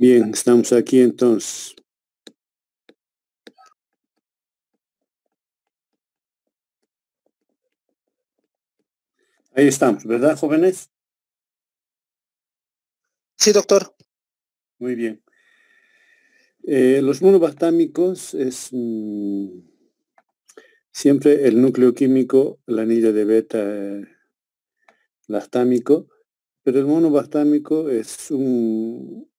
Bien, estamos aquí entonces. Ahí estamos, ¿verdad, jóvenes? Sí, doctor. Muy bien. Los monobalsámicos es siempre el núcleo químico, el anillo de beta lactámico, pero el monobalsámico es un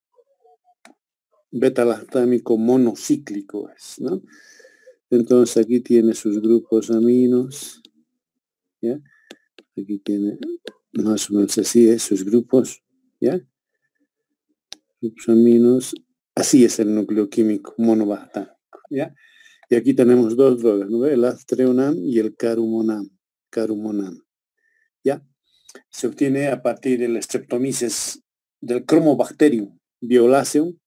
beta lactámico monocíclico, ¿no? Entonces aquí tiene sus grupos aminos, ¿ya? Aquí tiene más o menos así sus grupos, ¿ya? Grupos aminos, así es el núcleo químico monobalsámico, ¿ya? Y aquí tenemos dos drogas, ¿no? El aztreonam y el carumonam, ¿ya? Se obtiene a partir del Streptomyces del Chromobacterium violaceum,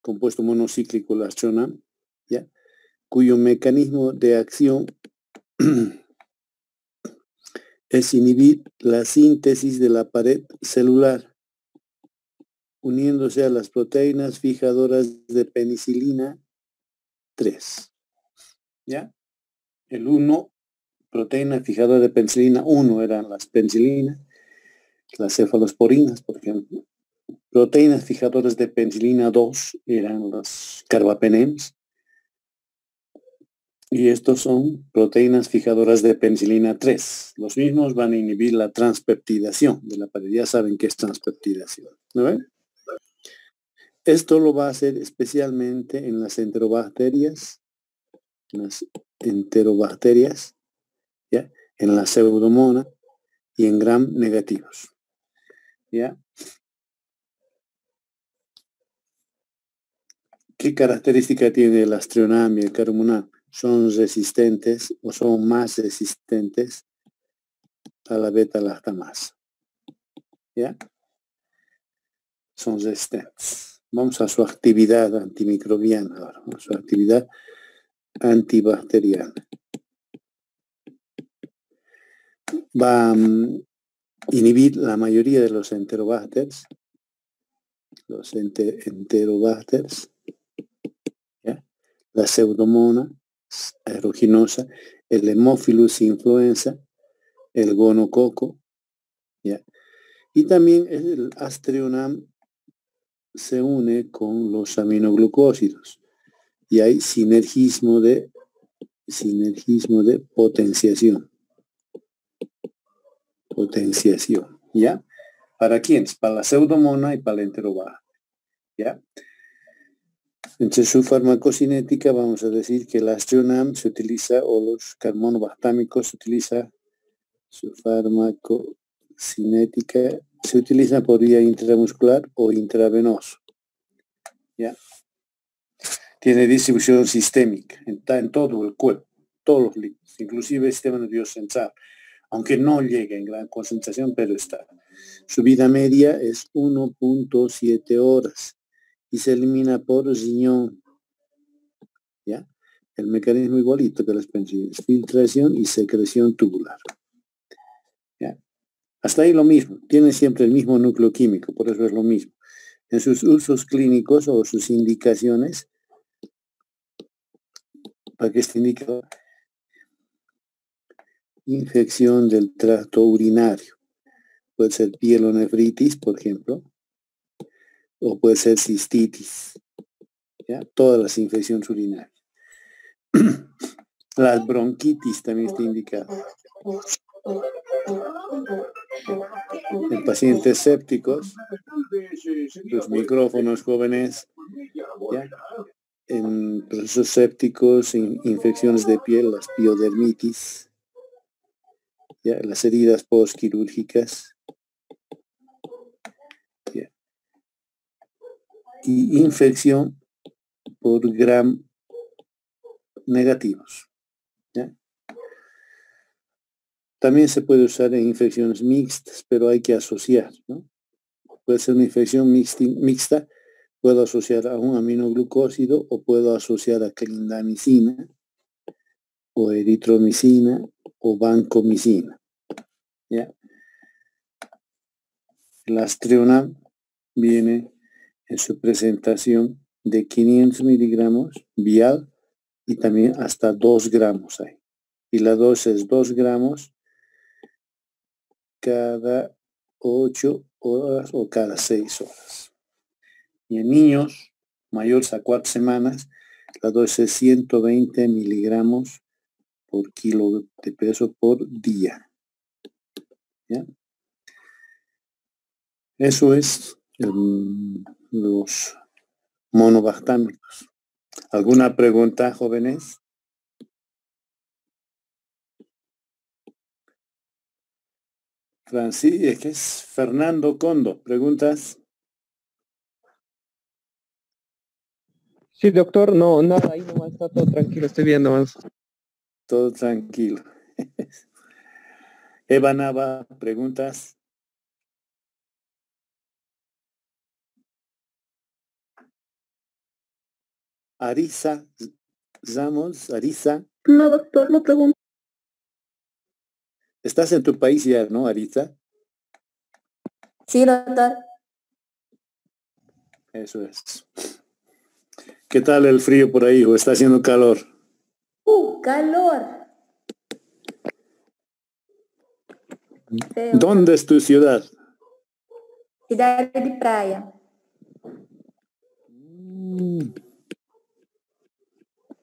compuesto monocíclico aztreonam, ¿ya? Cuyo mecanismo de acción es inhibir la síntesis de la pared celular, uniéndose a las proteínas fijadoras de penicilina 3, ¿ya? El 1, proteína fijadora de penicilina 1 eran las penicilinas, las cefalosporinas, por ejemplo. Proteínas fijadoras de penicilina 2 eran los carbapenems. Y estos son proteínas fijadoras de penicilina 3. Los mismos van a inhibir la transpeptidación de la pared. Ya saben qué es transpeptidación, ¿no ven? Esto lo va a hacer especialmente en las enterobacterias, ¿ya? En la pseudomonas y en gram negativos, ¿ya? ¿Qué característica tiene el aztreonam y el carumonam? Son resistentes o son más resistentes a la beta-lactamasa, ¿ya? Son resistentes. Vamos a su actividad antimicrobiana ahora, a su actividad antibacteriana. Va a inhibir la mayoría de los enterobacters, ¿ya? La pseudomonas aeruginosa, el Haemophilus influenza, el gonococo, ¿ya? Y también el aztreonam se une con los aminoglucósidos y hay sinergismo de potenciación, ¿ya? ¿Para quiénes? Para la pseudomona y para la enterobacter, ¿ya? Entre su farmacocinética vamos a decir que el aztreonam se utiliza, o los carbonobalsámicos se utiliza, su farmacocinética se utiliza por vía intramuscular o intravenoso, ¿ya? Tiene distribución sistémica, está en todo el cuerpo, todos los líquidos, inclusive el sistema nervioso central, aunque no llega en gran concentración, pero está. Su vida media es 1.7 horas y se elimina por riñón, ¿ya? El mecanismo igualito que las penicilinas, filtración y secreción tubular, ¿ya? Hasta ahí lo mismo, tiene siempre el mismo núcleo químico, por eso es lo mismo. En sus usos clínicos o sus indicaciones, para que esté indicado, infección del tracto urinario, puede ser pielonefritis, por ejemplo, o puede ser cistitis, ¿ya? Todas las infecciones urinarias. Las bronquitis también está indicado. En pacientes sépticos, los micrófonos jóvenes, ¿ya? En procesos sépticos, infecciones de piel, las piodermitis, ¿ya? Las heridas postquirúrgicas, ¿ya? Y infección por gram negativos, ¿ya? También se puede usar en infecciones mixtas, pero hay que asociar, ¿no? Puede ser una infección mixta, puedo asociar a un aminoglucósido o puedo asociar a clindamicina o eritromicina o vancomicina, ¿ya? El aztreonam viene en su presentación de 500 miligramos vial y también hasta 2 gramos hay. Y la dosis es 2 gramos cada 8 horas o cada 6 horas. Y en niños mayores a 4 semanas, la dosis es 120 miligramos por kilo de peso por día. ¿Ya? Eso es los monováctámicos. ¿Alguna pregunta, jóvenes? ¿Qué es Fernando Condo? ¿Preguntas? Sí, doctor, no, nada, ahí nomás está todo tranquilo, estoy viendo más. Todo tranquilo. Eva Nava, ¿preguntas? Arisa Ramos, Arisa. No, doctor, no pregunto. ¿Estás en tu país ya, no, Arisa? Sí, doctor. Eso es. ¿Qué tal el frío por ahí? ¿O está haciendo calor? Calor. Feo. ¿Dónde es tu ciudad? Ciudad de Praia.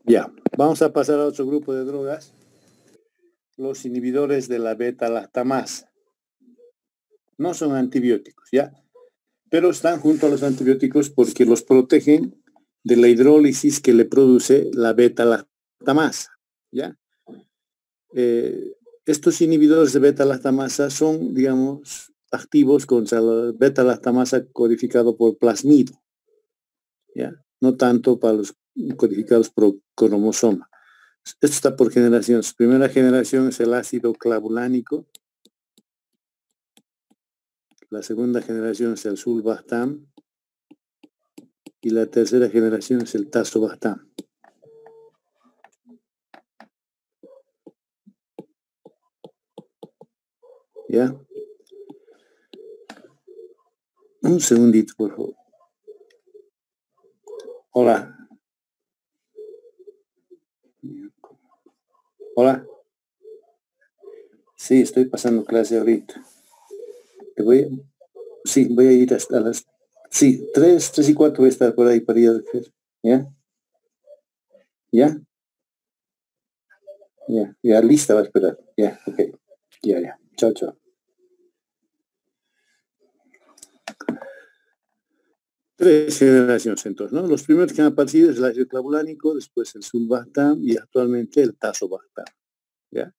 Ya, vamos a pasar a otro grupo de drogas. Los inhibidores de la beta-lactamasa. No son antibióticos, ¿ya? Pero están junto a los antibióticos porque los protegen de la hidrólisis que le produce la beta-lactamasa, ¿ya? Estos inhibidores de beta-lactamasa son, digamos, activos contra la beta-lactamasa codificado por plasmido, ¿ya? No tanto para los codificados por cromosoma. Esto está por generaciones. Primera generación es el ácido clavulánico. La segunda generación es el sulbactam. Y la tercera generación es el tazobactam. ¿Ya? Un segundito, por favor. Hola. Hola. Sí, estoy pasando clase ahorita. Voy a ir hasta las... Sí, 3 y 4 voy a estar por ahí para ir a hacer. ¿Ya? ¿Ya? Ya, lista va a esperar. Ya, ok. Ya. Chao, chao. Tres generaciones entonces, ¿no? Los primeros que han aparecido es el ácido clavulánico, después el sulbactam y actualmente el tazobactam. ¿Ya?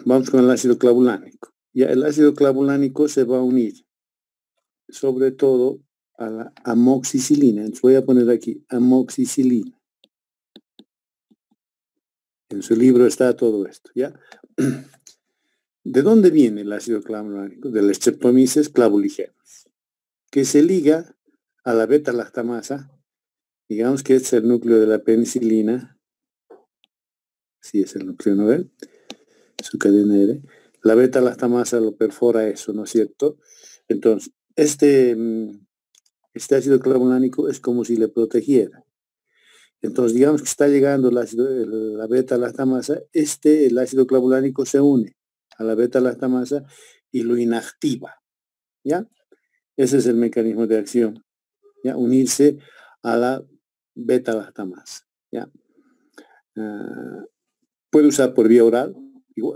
Vamos con el ácido clavulánico. Ya, el ácido clavulánico se va a unir sobre todo a la amoxicilina. Entonces voy a poner aquí amoxicilina. En su libro está todo esto, ¿ya? ¿De dónde viene el ácido clavulánico? Del Streptomyces clavuligerus, que se liga a la beta-lactamasa. Digamos que es el núcleo de la penicilina. Sí, es el núcleo, ¿no ven? Su cadena R. La beta-lactamasa lo perfora eso, ¿no es cierto? Entonces, este ácido clavulánico es como si le protegiera. Entonces, digamos que está llegando la beta-lactamasa, el ácido clavulánico se une a la beta-lactamasa y lo inactiva, ¿ya? Ese es el mecanismo de acción, ¿ya? Unirse a la beta-lactamasa, ¿ya? Puede usar por vía oral,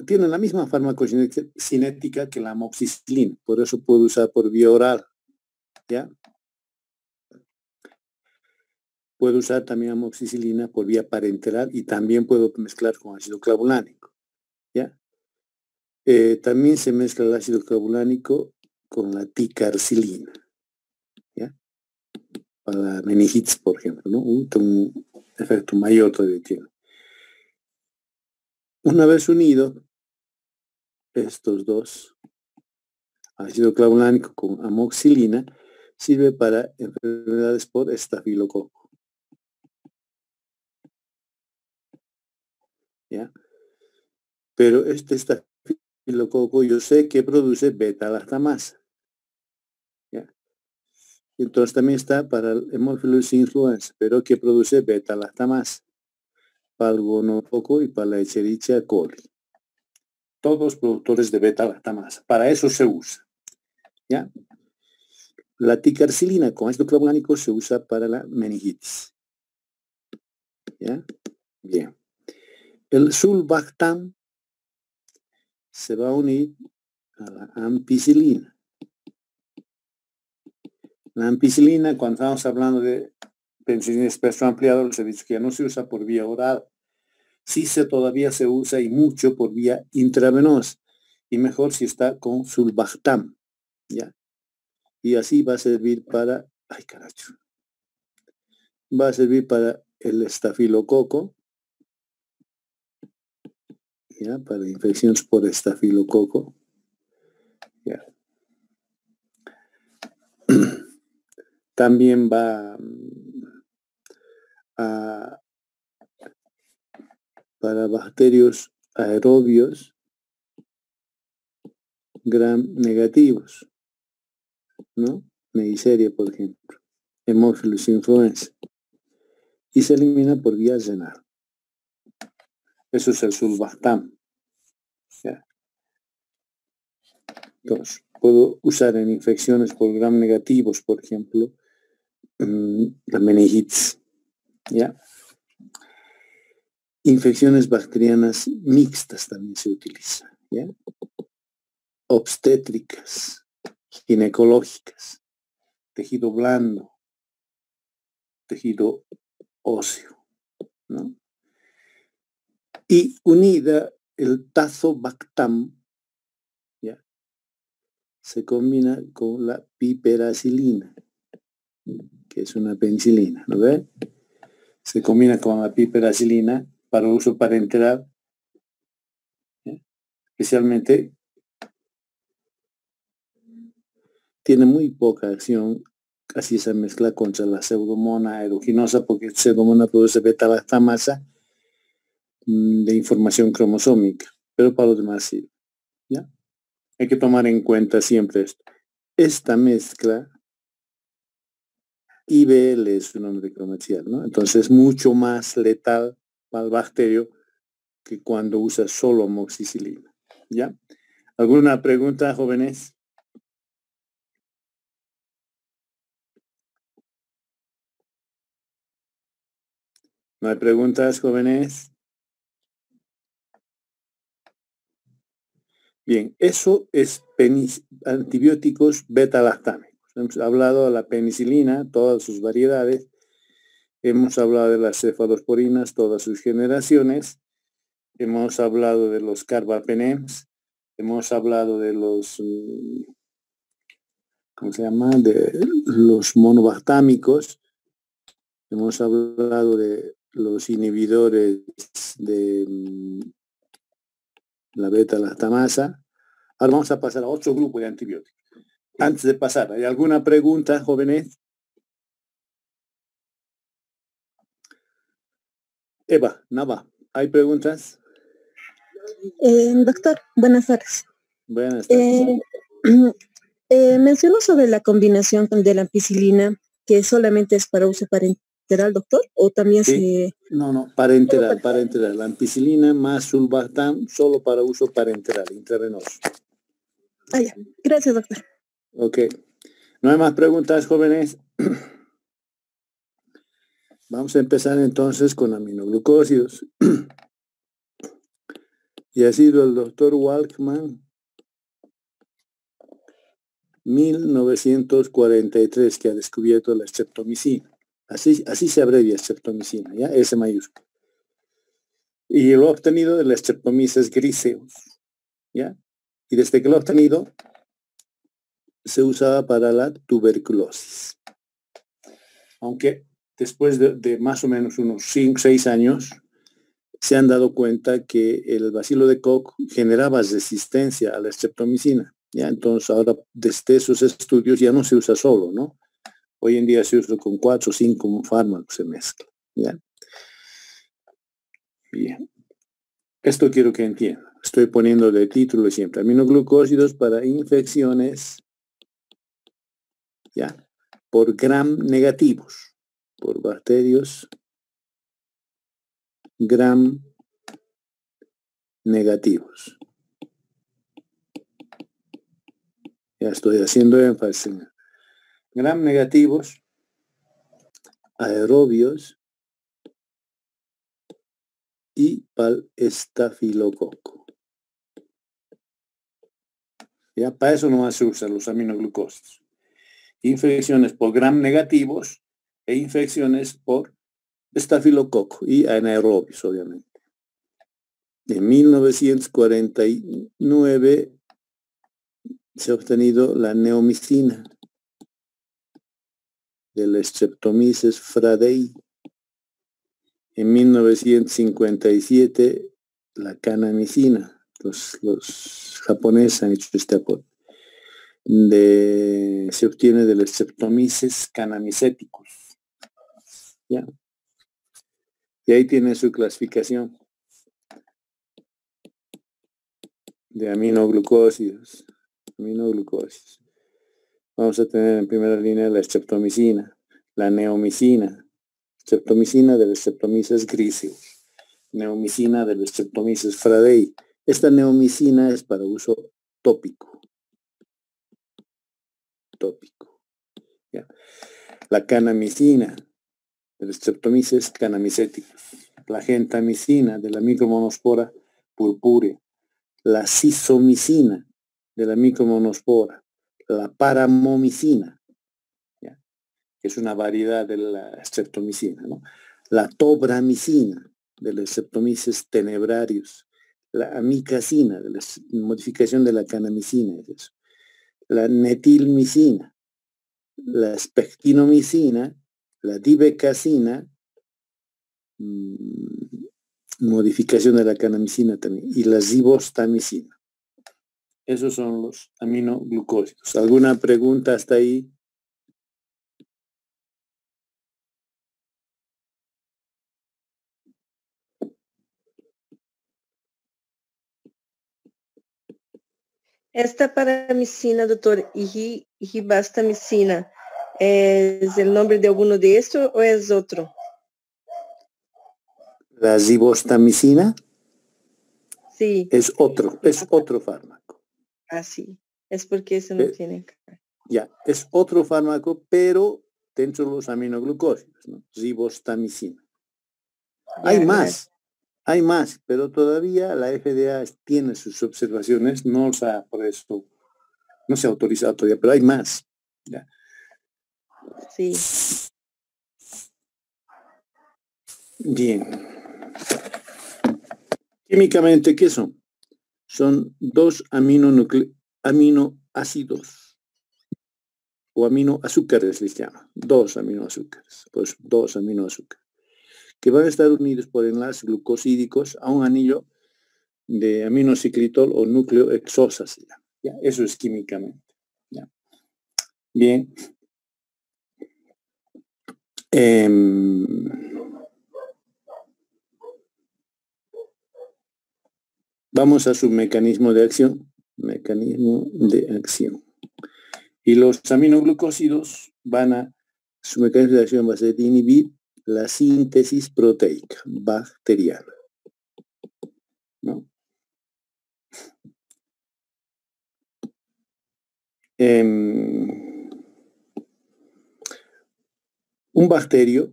tiene la misma farmacocinética que la amoxicilina, por eso puede usar por vía oral, ¿ya? Puedo usar también amoxicilina por vía parenteral y también puedo mezclar con ácido clavulánico, ¿ya? También se mezcla el ácido clavulánico con la ticarcilina, ¿ya? Para la meningitis, por ejemplo, ¿no? Un efecto mayor todavía tiene. Una vez unido estos dos, ácido clavulánico con amoxicilina, sirve para enfermedades por estafilococo, ¿ya? Pero este estafilococo yo sé que produce beta-lactamasa, ¿ya? Entonces también está para el Haemophilus influenza, pero que produce beta-lactamasa, para el gonococo y para la Escherichia coli. Todos productores de beta-lactamasa. Para eso se usa. ¿Ya? La ticarcilina con ácido clavulánico se usa para la meningitis. ¿Ya? Bien. El sulbactam se va a unir a la ampicilina. La ampicilina, cuando estamos hablando de penicilina espesor ampliado, les he dicho que ya no se usa por vía oral. Sí todavía se usa y mucho por vía intravenosa. Y mejor si está con sulbactam. ¿Ya? Y así va a servir para... ¡Ay, carajo! Va a servir para el estafilococo. ¿Ya? Para infecciones por estafilococo. ¿Ya? También va para bacterios aerobios gram negativos, ¿no? Neisseria, por ejemplo. Haemophilus influenza. Y se elimina por vía renal. Eso es el sulbactam. ¿Ya? Entonces, puedo usar en infecciones por gram negativos, por ejemplo, la meningitis. ¿Ya? Infecciones bacterianas mixtas también se utiliza. ¿Ya? Obstétricas, ginecológicas, tejido blando, tejido óseo, ¿no? Y unida el tazobactam, ¿ya? Se combina con la piperacilina, que es una penicilina, ¿no ve? Se combina con la piperacilina para uso parenteral, ¿ya? Especialmente tiene muy poca acción, casi esa mezcla contra la pseudomonas aeruginosa, porque pseudomonas produce beta-lactamasa de información cromosómica, pero para los demás sí, ¿ya? Hay que tomar en cuenta siempre esto. Esta mezcla, IBL es su nombre comercial, ¿no? Entonces es mucho más letal para el bacterio que cuando usa solo amoxicilina, ¿ya? ¿Alguna pregunta, jóvenes? ¿No hay preguntas, jóvenes? Bien, eso es antibióticos beta-lactámicos. Hemos hablado de la penicilina, todas sus variedades. Hemos hablado de las cefalosporinas, todas sus generaciones. Hemos hablado de los carbapenems. Hemos hablado de los, ¿cómo se llama? De los monobactámicos. Hemos hablado de los inhibidores de la beta-lactamasa. Ahora vamos a pasar a otro grupo de antibióticos. Antes de pasar, ¿hay alguna pregunta, jóvenes? Eva, Nava, ¿hay preguntas? Doctor, buenas tardes. Buenas tardes. Mencionó sobre la combinación de la ampicilina, que solamente es para uso parenteral, doctor, o también ¿Sí? No, parenteral. La ampicilina más sulbactam solo para uso parenteral, intravenoso. Ah, ya. Gracias, doctor. Ok. ¿No hay más preguntas, jóvenes? Vamos a empezar entonces con aminoglucósidos. Y ha sido el doctor Walkman, 1943, que ha descubierto la streptomicina. Así se abrevia streptomicina, ¿ya? S mayúscula. Y lo ha obtenido de la Streptomyces griseus, ¿ya? Y desde que lo ha obtenido, se usaba para la tuberculosis. Aunque después de más o menos unos 5 o 6 años, se han dado cuenta que el bacilo de Koch generaba resistencia a la streptomicina, ¿ya? Entonces ahora desde esos estudios ya no se usa solo, ¿no? Hoy en día se usa con 4 o 5 fármacos, se mezcla, ¿ya? Bien. Esto quiero que entiendan. Estoy poniendo de título siempre. Aminoglucósidos para infecciones, ¿ya? por gram negativos, por bacterios gram negativos. Ya estoy haciendo énfasis en gram negativos, aerobios y pal estafilococo. Ya para eso nomás se usan los aminoglucósidos. Infecciones por gram negativos e infecciones por estafilococo y anaerobios, obviamente. En 1949 se ha obtenido la neomicina del Streptomyces fradei. En 1957 la canamicina. Los japoneses han hecho este aporte. Se obtiene del Streptomyces canamiceticus. ¿Ya? Y ahí tiene su clasificación de aminoglucósidos. Vamos a tener en primera línea la streptomicina, la neomicina, streptomicina del Streptomyces griseus, neomicina del Streptomyces fradei. Esta neomicina es para uso tópico. ¿Ya? La canamicina del Streptomyces canamiceticus, la gentamicina de la micromonospora purpúrea, la cisomicina de la micromonospora, la paramomicina, ¿ya? Que es una variedad de la streptomicina, ¿no? La tobramicina del Streptomyces tenebrarius, la amicacina de la modificación de la canamicina, es eso. La netilmicina, la spectinomicina, la dibecacina, modificación de la canamicina también, y la zibostamicina. Esos son los aminoglucósidos. ¿Alguna pregunta hasta ahí? Esta paramicina, doctor, y hibastamicina, ¿es el nombre de alguno de estos o es otro? La zibostamicina Sí. es otro fármaco. Así. Es porque eso no tiene. Ya, es otro fármaco, pero dentro de los aminoglucósidos, ¿no? Zibostamicina. Hay más, pero todavía la FDA tiene sus observaciones, por eso no se ha autorizado todavía, pero hay más. ¿Ya? Sí. Bien. Químicamente, ¿qué son? Son dos aminoácidos o aminoazúcares les llaman. Dos aminoazúcares, pues dos aminoazúcares, que van a estar unidos por enlaces glucosídicos a un anillo de aminociclitol o núcleo hexosa. ¿Ya? Eso es químicamente. ¿Ya? Bien. Vamos a su mecanismo de acción. Y los aminoglucósidos su mecanismo de acción va a ser de inhibir la síntesis proteica bacteriana, ¿no? Un bacterio,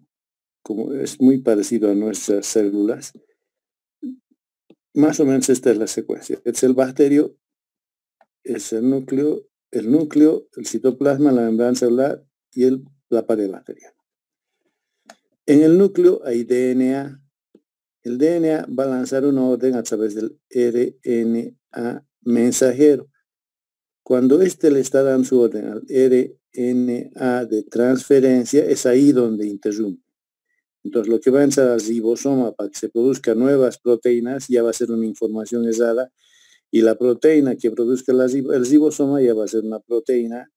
como es muy parecido a nuestras células, más o menos esta es la secuencia. Es el bacterio, es el núcleo, el citoplasma, la membrana celular y la pared bacteriana. En el núcleo hay DNA. El DNA va a lanzar una orden a través del RNA mensajero. Cuando éste le está dando su orden al RNA de transferencia, es ahí donde interrumpe. Entonces, lo que va a entrar al ribosoma para que se produzcan nuevas proteínas ya va a ser una información errada, y la proteína que produzca el ribosoma ya va a ser una proteína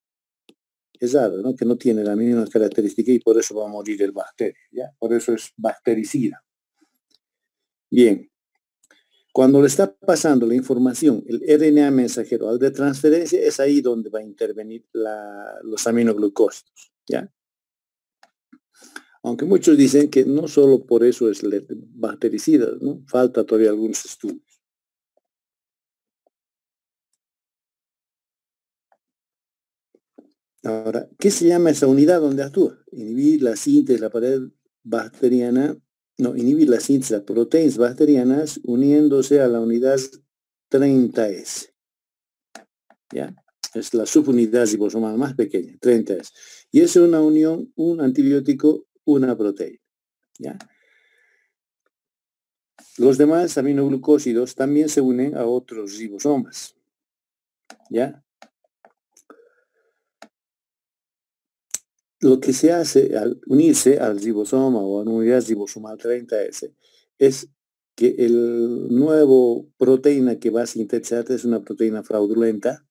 errada, ¿no? Que no tiene la misma característica, y por eso va a morir el bacterio, ¿ya? Por eso es bactericida. Bien. Cuando le está pasando la información, el RNA mensajero al de transferencia, es ahí donde va a intervenir los aminoglucósidos. ¿ya? Aunque muchos dicen que no solo por eso es bactericida, ¿no? Falta todavía algunos estudios. Ahora, ¿qué se llama esa unidad donde actúa? Inhibir la síntesis de la pared bacteriana, no, inhibir la síntesis de las proteínas bacterianas uniéndose a la unidad 30S. ¿Ya? Es la subunidad ribosomal más pequeña, 30S. Y es una unión, un antibiótico, una proteína. ¿Ya? Los demás aminoglucósidos también se unen a otros ribosomas. ¿Ya? Lo que se hace al unirse al ribosoma o a la unidad ribosomal 30S es que el nuevo proteína que va a sintetizar es una proteína fraudulenta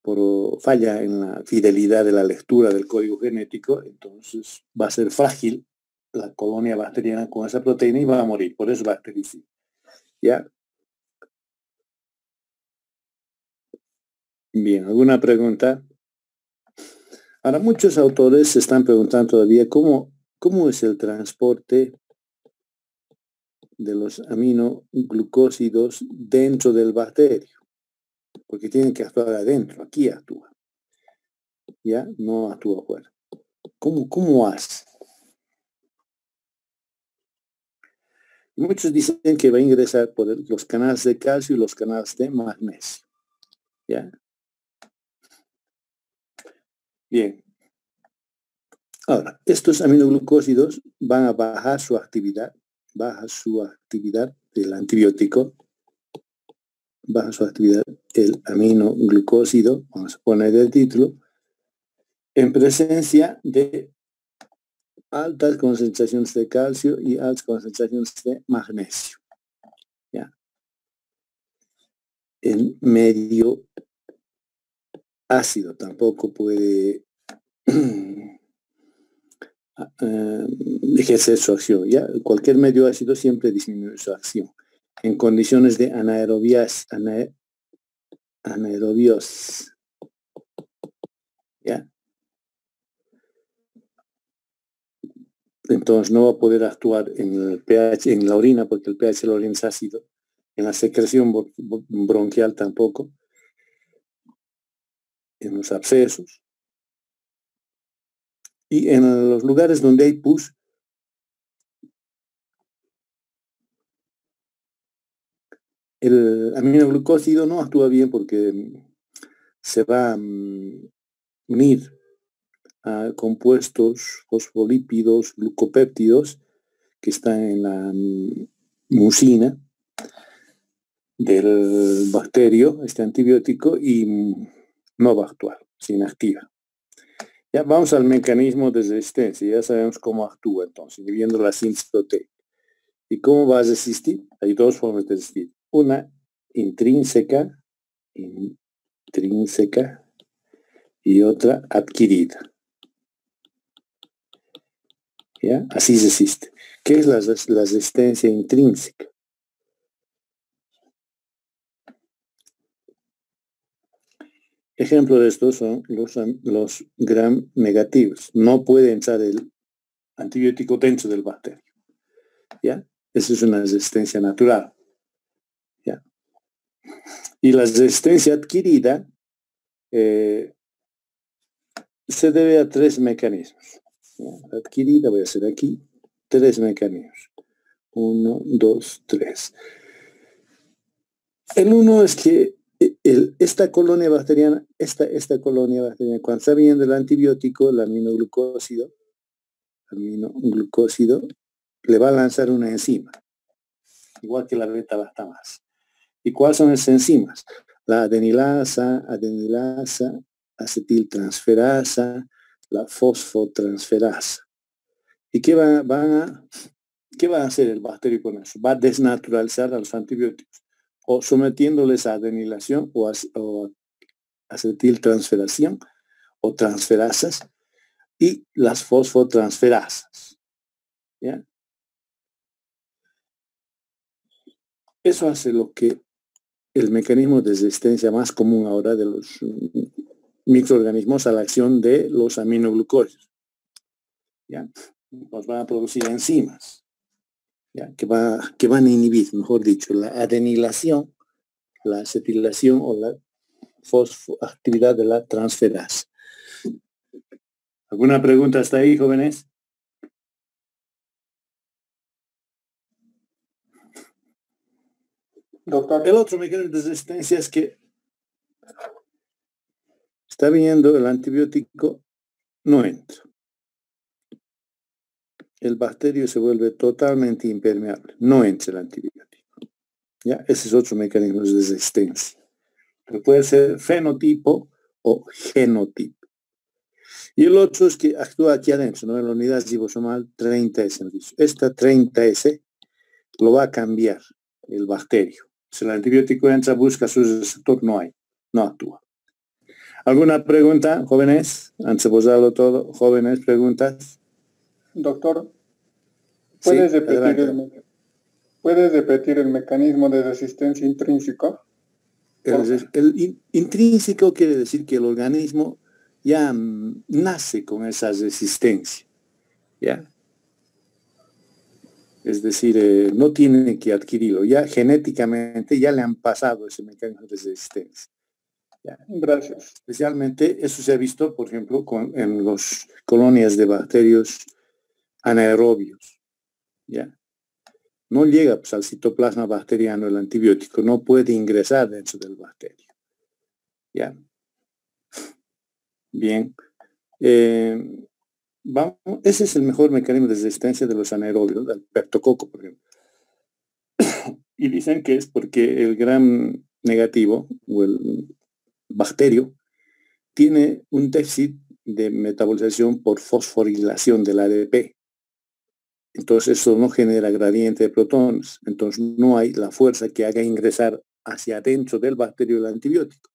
por falla en la fidelidad de la lectura del código genético, entonces va a ser frágil la colonia bacteriana con esa proteína y va a morir, por eso bactericida. ¿Ya? Bien, ¿alguna pregunta? Ahora, muchos autores se están preguntando todavía cómo es el transporte de los aminoglucósidos dentro del bacterio, porque tienen que actuar adentro, aquí actúa, ¿ya? No actúa afuera. ¿Cómo hace? Muchos dicen que va a ingresar por los canales de calcio y los canales de magnesio, ¿ya? Bien. Ahora, estos aminoglucósidos van a baja su actividad del antibiótico, baja su actividad el aminoglucósido, vamos a poner el título, en presencia de altas concentraciones de calcio y altas concentraciones de magnesio. ¿Ya? En medio ácido tampoco puede ejercer su acción. ¿Ya? Cualquier medio ácido siempre disminuye su acción. En condiciones de anaerobios. ¿Ya? Entonces no va a poder actuar en el pH, en la orina, porque el pH de la orina es ácido. En la secreción bronquial tampoco. En los abscesos. Y en los lugares donde hay pus, el aminoglucósido no actúa bien porque se va a unir a compuestos fosfolípidos, glucopéptidos, que están en la mucina del bacterio, este antibiótico, y no va a actuar, se inactiva. Ya vamos al mecanismo de resistencia, ya sabemos cómo actúa entonces, inhibiendo la síntesis proteica. ¿Y cómo va a resistir? Hay dos formas de resistir. Una intrínseca y otra adquirida. ¿Ya? Así resiste. ¿Qué es la resistencia intrínseca? Ejemplo de estos son los gram negativos. No puede entrar el antibiótico dentro del bacterio. ¿Ya? Esa es una resistencia natural. ¿Ya? Y la resistencia adquirida se debe a tres mecanismos. ¿Ya? Adquirida, voy a hacer aquí, tres mecanismos. 1, 2, 3. El uno es que esta colonia bacteriana, cuando está viniendo el antibiótico, el aminoglucósido, le va a lanzar una enzima, igual que la beta-lactamasa. ¿Y cuáles son esas enzimas? La adenilasa, acetiltransferasa, la fosfotransferasa. ¿Y qué va a hacer el bacterio con eso? Va a desnaturalizar a los antibióticos, o sometiéndoles a adenilación o acetiltransferación o transferasas y las fosfotransferasas. ¿Ya? Eso hace lo que el mecanismo de resistencia más común ahora de los microorganismos a la acción de los aminoglucósidos. ¿Ya? Pues van a producir enzimas, ¿ya? Que van a inhibir, mejor dicho, la adenilación, la acetilación o la fosfoactividad de la transferasa. ¿Alguna pregunta hasta ahí, jóvenes? Doctor. El otro mecanismo de resistencia es que está viniendo el antibiótico, no entra. El bacterio se vuelve totalmente impermeable, no entra el antibiótico. ¿Ya? Ese es otro mecanismo de resistencia. Que puede ser fenotipo o genotipo. Y el otro es que actúa aquí adentro, ¿no? En la unidad ribosomal 30S. Esta 30S lo va a cambiar el bacterio. Si el antibiótico entra, busca su receptor, no hay, no actúa. ¿Alguna pregunta, jóvenes? Antes de posarlo todo, jóvenes, preguntas. Doctor, Sí, ¿puedes repetir el mecanismo de resistencia intrínseco? El intrínseco quiere decir que el organismo ya nace con esa resistencia, ¿ya? Es decir, no tiene que adquirirlo, ya genéticamente ya le han pasado ese mecanismo de resistencia. ¿Ya? Gracias. Especialmente eso se ha visto, por ejemplo, en las colonias de bacterios anaerobios, ¿ya? No llega pues, al citoplasma bacteriano el antibiótico, no puede ingresar dentro del bacterio. ¿Ya? Bien. Ese es el mejor mecanismo de resistencia de los anaerobios, del peptococo, por ejemplo. Y dicen que es porque el gram negativo, o el bacterio, tiene un déficit de metabolización por fosforilación del ADP. Entonces eso no genera gradiente de protones. Entonces no hay la fuerza que haga ingresar hacia adentro del bacterio el antibiótico.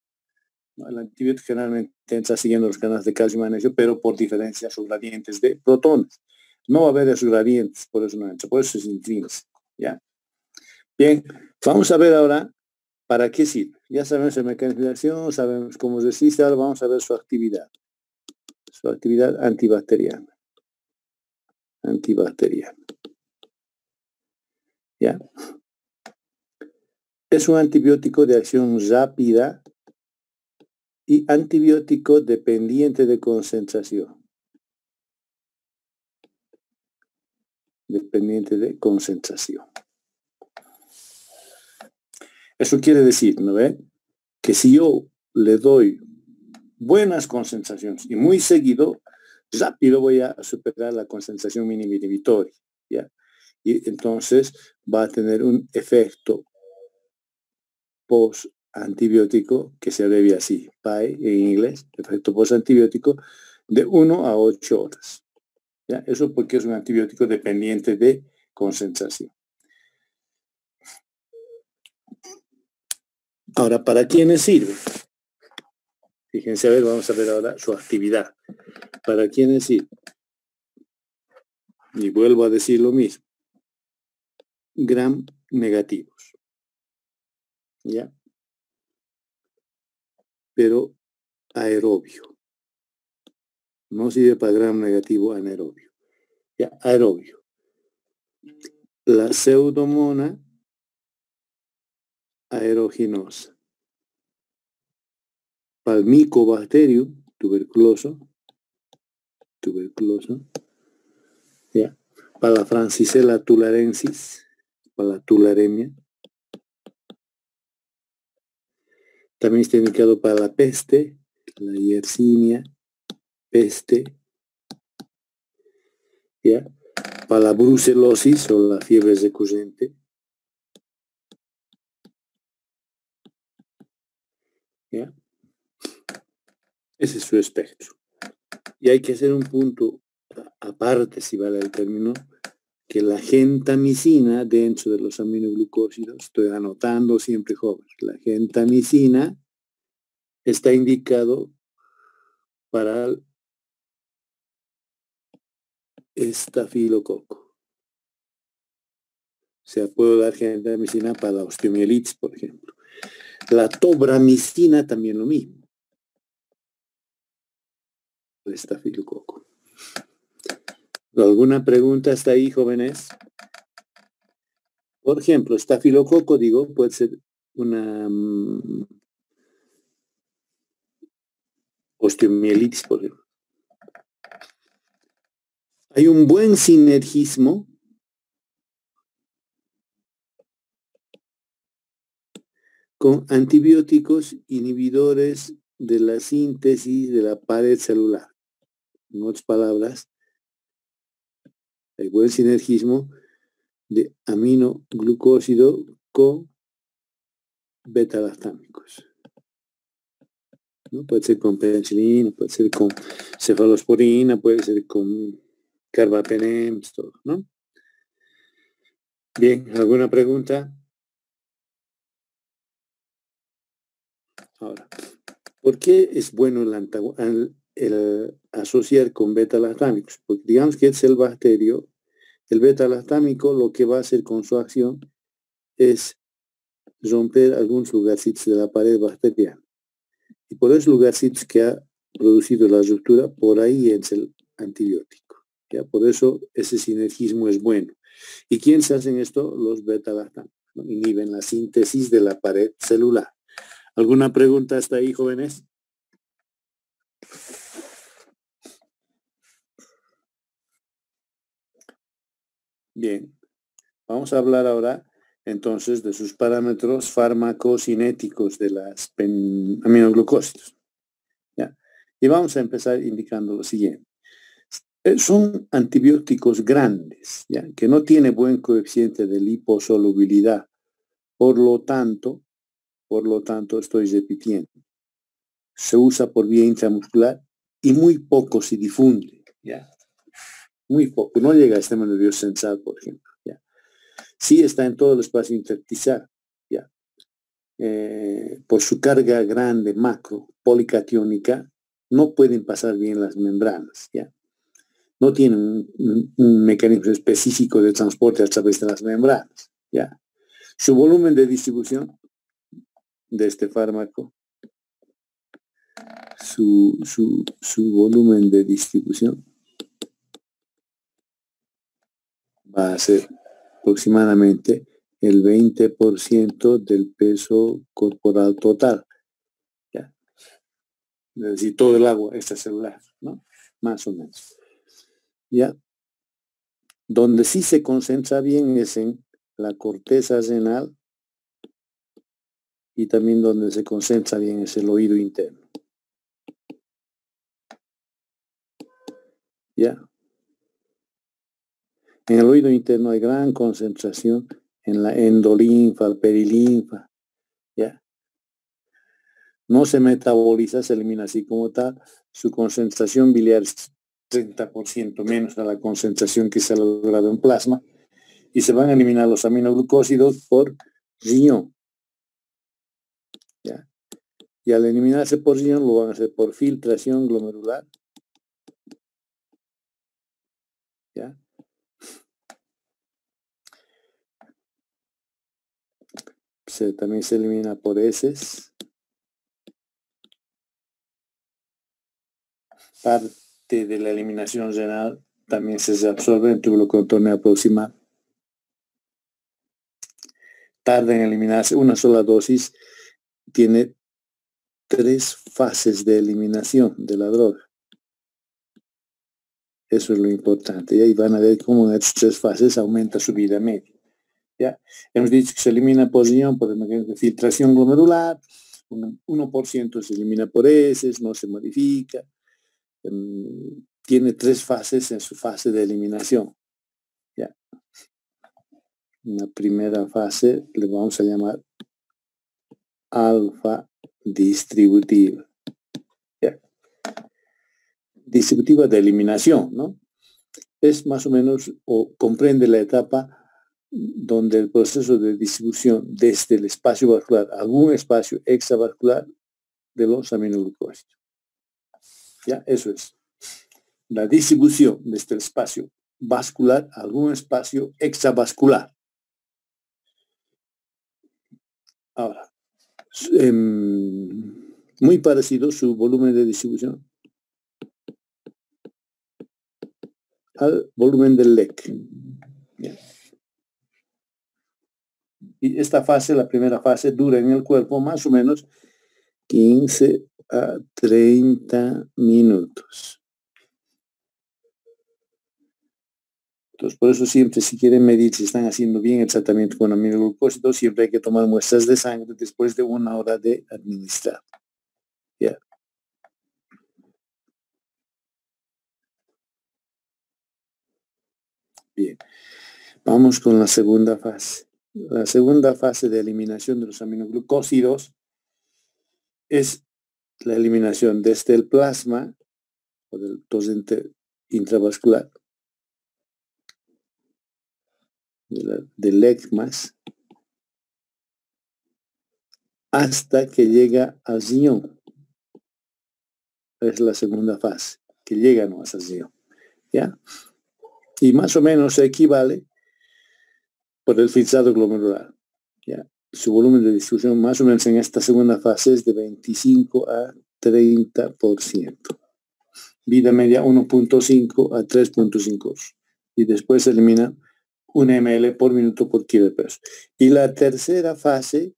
El antibiótico generalmente entra siguiendo los canales de calcio y magnesio, pero por diferencia sus gradientes de protones. No va a haber esos gradientes, por eso no entra, por eso es intrínseco. ¿Ya? Bien, vamos a ver ahora para qué sirve. Ya sabemos el mecanismo de acción, sabemos cómo resiste, ahora vamos a ver su actividad. Su actividad antibacteriana. Antibacteriana. ¿Ya? Es un antibiótico de acción rápida y antibiótico dependiente de concentración. Dependiente de concentración. Eso quiere decir, ¿no ve? Que si yo le doy buenas concentraciones y muy seguido, rápido voy a superar la concentración mínima inhibitoria, ¿ya? Y entonces va a tener un efecto post-antibiótico que se abrevia así, PAE en inglés, efecto post-antibiótico de 1 a 8 horas. ¿Ya? Eso porque es un antibiótico dependiente de concentración. Ahora, ¿para quiénes sirve? Fíjense, a ver, vamos a ver ahora su actividad. ¿Para quiénes sirve? Y vuelvo a decir lo mismo. Gram negativos. ¿Ya? Pero aerobio. No sirve para gram negativo anaerobio. ¿Ya? Aerobio. La pseudomona aeruginosa. Para el Mycobacterium tuberculoso, ¿ya? Para la Francisella tularensis, para la tularemia. También está indicado para la peste, la Yersinia, peste, ¿ya? Para la brucelosis o la fiebre recurrente. ¿Ya? Ese es su espectro. Y hay que hacer un punto aparte, si vale el término, que la gentamicina dentro de los aminoglucósidos, estoy anotando siempre, jóvenes, la gentamicina está indicado para el estafilococo. O sea, puedo dar gentamicina para la osteomielitis, por ejemplo. La tobramicina también lo mismo. al estafilococo. ¿Alguna pregunta hasta ahí, jóvenes? Por ejemplo, estafilococo, digo, puede ser una osteomielitis, por ejemplo. Hay un buen sinergismo con antibióticos inhibidores de la síntesis de la pared celular. En otras palabras, hay buen sinergismo de aminoglucósido con beta-lactámicos. ¿No? Puede ser con penicilina, puede ser con cefalosporina, puede ser con carbapenem, todo, ¿no? Bien, ¿alguna pregunta? Ahora, ¿por qué es bueno el asociar con beta-lactámicos? Porque digamos que es el bacterio, el beta-lactámico lo que va a hacer con su acción es romper algunos lugarcitos de la pared bacteriana. Y por esos lugarcitos que ha producido la ruptura, por ahí es el antibiótico. ¿Ya? Por eso ese sinergismo es bueno. ¿Y quiénes hacen esto? Los beta-lactámicos, ¿no? Inhiben la síntesis de la pared celular. ¿Alguna pregunta hasta ahí, jóvenes? Bien, vamos a hablar ahora entonces de sus parámetros farmacocinéticos de las aminoglucósidos. ¿Ya? Y vamos a empezar indicando lo siguiente. Son antibióticos grandes, ¿ya? Que no tiene buen coeficiente de liposolubilidad. Por lo tanto, estoy repitiendo, se usa por vía intramuscular y muy poco se difunde, ¿ya? Muy poco, no llega al sistema nervioso central, por ejemplo, ¿ya? Sí está en todo el espacio intersticial, ¿ya? Por su carga grande, macro, policatiónica, no pueden pasar bien las membranas, ¿ya? No tienen un mecanismo específico de transporte a través de las membranas, ¿ya? Su volumen de distribución de este fármaco, su volumen de distribución va a ser aproximadamente el 20% del peso corporal total, ¿ya? Es decir, todo el agua extracelular, ¿no? Más o menos. ¿Ya? Donde sí se concentra bien es en la corteza renal y también donde se concentra bien es el oído interno. ¿Ya? En el oído interno hay gran concentración en la endolinfa, perilinfa, ¿ya? No se metaboliza, se elimina así como tal. Su concentración biliar es 30% menos a la concentración que se ha logrado en plasma y se van a eliminar los aminoglucósidos por riñón, ¿ya? Y al eliminarse por riñón lo van a hacer por filtración glomerular, ¿ya? También se elimina por heces. Parte de la eliminación renal también se absorbe en túbulo contorneo proximal. Tarda en eliminarse una sola dosis, tiene 3 fases de eliminación de la droga. Eso es lo importante. Y ahí van a ver cómo en estas 3 fases aumenta su vida media. ¿Ya? Hemos dicho que se elimina por riñón, por el mecanismo de filtración glomerular, 1% se elimina por heces, no se modifica. Tiene 3 fases en su fase de eliminación. ¿Ya? Una primera fase le vamos a llamar alfa distributiva. ¿Ya? Distributiva de eliminación, ¿no? Es más o menos, o comprende la etapa donde el proceso de distribución desde el espacio vascular a algún espacio extravascular de los aminoglucósidos. ¿Ya? Eso es. La distribución desde el espacio vascular a algún espacio extravascular. Ahora, muy parecido su volumen de distribución al volumen del LEC. ¿Ya? Y esta fase, la primera fase, dura en el cuerpo más o menos 15 a 30 minutos. Entonces, por eso siempre, si quieren medir si están haciendo bien el tratamiento con aminoglucósidos, siempre hay que tomar muestras de sangre después de 1 hora de administrar. ¿Ya? Bien. Vamos con la segunda fase. La segunda fase de eliminación de los aminoglucósidos es la eliminación desde el plasma o del torrente intravascular del ECMAS hasta que llega al riñón. Es la segunda fase, que llega no hasta el riñón. ¿Ya? Y más o menos se equivale por el filtrado glomerular. ¿Ya? Su volumen de distribución más o menos en esta segunda fase es de 25 a 30%. Vida media 1.5 a 3.5. Y después se elimina 1 ml por minuto por kilo de peso. Y la tercera fase,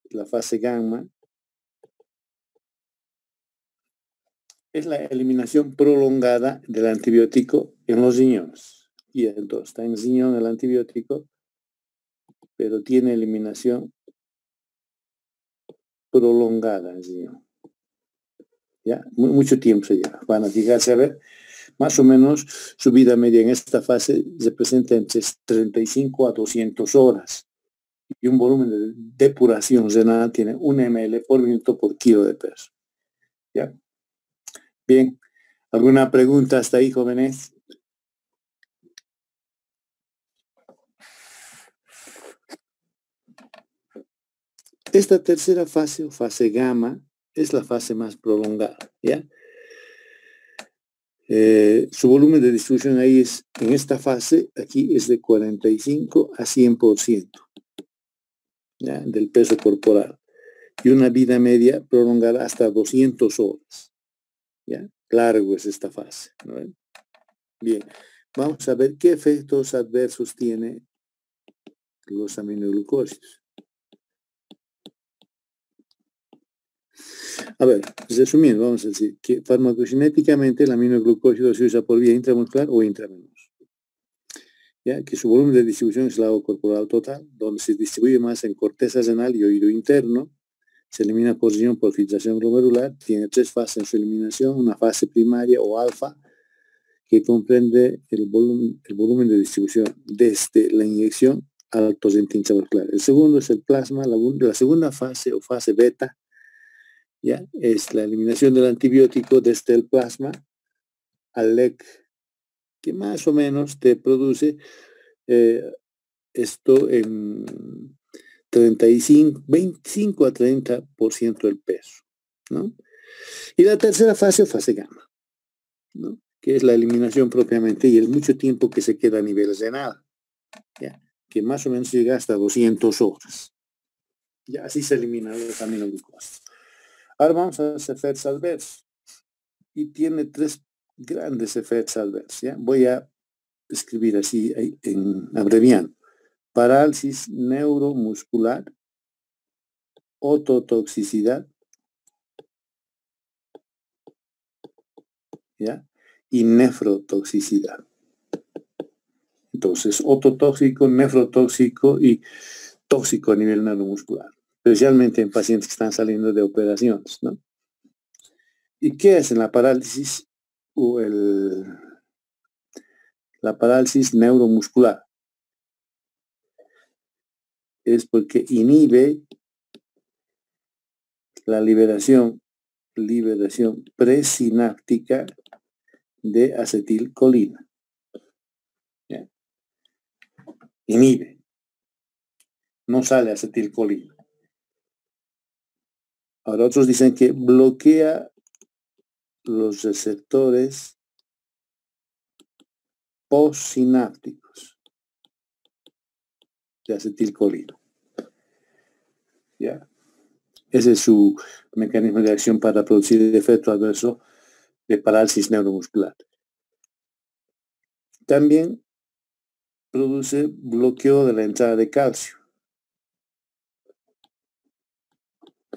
la fase gamma, es la eliminación prolongada del antibiótico en los riñones. Y entonces está en el riñón el antibiótico, pero tiene eliminación prolongada en el riñón. ¿Ya? Mucho tiempo se lleva. Van a llegarse a ver, más o menos su vida media en esta fase representa entre 35 a 200 horas. Y un volumen de depuración renal tiene 1 ml por minuto por kilo de peso. ¿Ya? Bien. ¿Alguna pregunta hasta ahí, jóvenes? Esta tercera fase, o fase gamma, es la fase más prolongada, ¿ya? Su volumen de distribución ahí es, en esta fase, aquí es de 45 a 100%, ¿ya? Del peso corporal. Y una vida media prolongada hasta 200 horas, ¿ya? Largo es esta fase, ¿no? Bien, vamos a ver qué efectos adversos tiene los aminoglucósidos. A ver, resumiendo, vamos a decir que farmacocinéticamente el aminoglucósido se usa por vía intramuscular o intravenosa. Ya que su volumen de distribución es el agua corporal total, donde se distribuye más en corteza renal y oído interno, se elimina por riñón por filtración glomerular, tiene 3 fases en su eliminación, una fase primaria o alfa, que comprende el volumen de distribución desde la inyección al torrente intravascular. El segundo es el plasma, la segunda fase o fase beta, ya es la eliminación del antibiótico desde el plasma al LEC, que más o menos te produce esto en 25 a 30% del peso, ¿no? Y la tercera fase o fase gamma, ¿no? Que es la eliminación propiamente y el mucho tiempo que se queda a nivel renal, ¿ya? Que más o menos llega hasta 200 horas. Ya así se eliminan los aminoglucósidos. Ahora vamos a los efectos adversos. Y tiene 3 grandes efectos adversos, ¿ya? Voy a escribir así abreviando. Parálisis neuromuscular, ototoxicidad, ¿ya? Y nefrotoxicidad. Entonces, ototóxico, nefrotóxico y tóxico a nivel neuromuscular, especialmente en pacientes que están saliendo de operaciones, ¿no? ¿Y qué es en la parálisis o la parálisis neuromuscular? Es porque inhibe la liberación presináptica de acetilcolina. ¿Ya? Inhibe. No sale acetilcolina. Ahora otros dicen que bloquea los receptores postsinápticos de acetilcolina. ¿Ya? Ese es su mecanismo de acción para producir el efecto adverso de parálisis neuromuscular. También produce bloqueo de la entrada de calcio.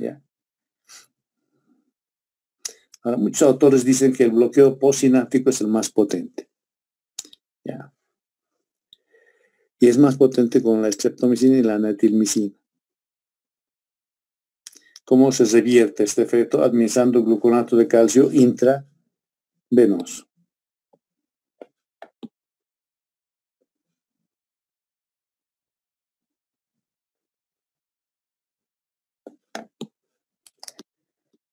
¿Ya? Ahora, muchos autores dicen que el bloqueo postsináptico es el más potente. ¿Ya? Y es más potente con la streptomicina y la natilmicina. ¿Cómo se revierte este efecto? Administrando gluconato de calcio intravenoso.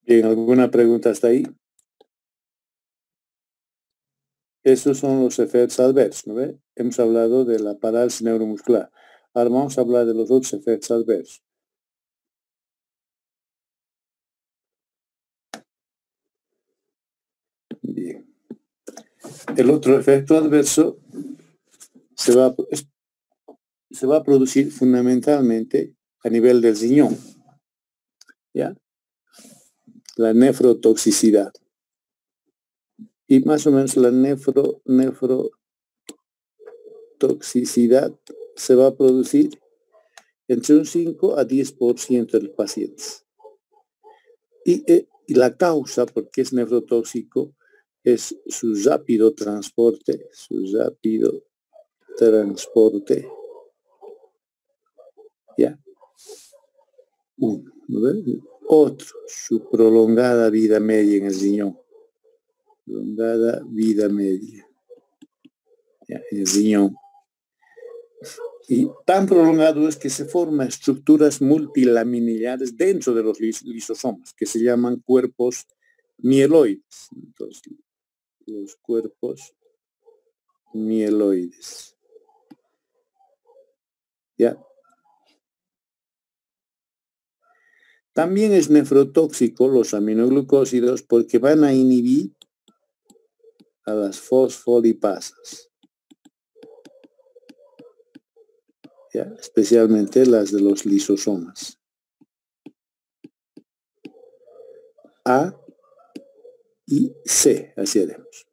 Bien, ¿alguna pregunta hasta ahí? Esos son los efectos adversos, ¿no ve? Hemos hablado de la parálisis neuromuscular. Ahora vamos a hablar de los otros efectos adversos. Bien. El otro efecto adverso se va a producir fundamentalmente a nivel del riñón, ¿ya? La nefrotoxicidad. Y más o menos la nefrotoxicidad se va a producir entre un 5 a 10% de los pacientes. Y la causa, porque es nefrotóxico, es su rápido transporte, ¿ya? Uno, ¿no ves? Otro, su prolongada vida media en el riñón. Prolongada vida media, ¿ya? En el riñón. Y tan prolongado es que se forman estructuras multilaminares dentro de los lisosomas, que se llaman cuerpos mieloides. Entonces, los cuerpos mieloides. ¿Ya? También es nefrotóxico los aminoglucósidos porque van a inhibir a las fosfolipasas, ¿ya? Especialmente las de los lisosomas A y C, así haremos.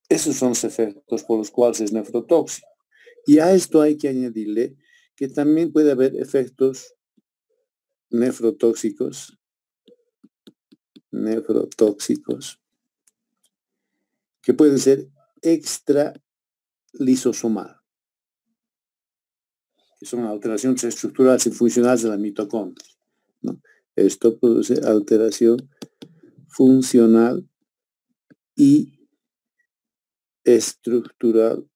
Esos son los efectos por los cuales es nefrotóxico. Y a esto hay que añadirle que también puede haber efectos nefrotóxicos, que pueden ser extralisosomal, que son alteraciones estructurales y funcionales de la mitocondria, ¿no? Esto produce alteración funcional y estructural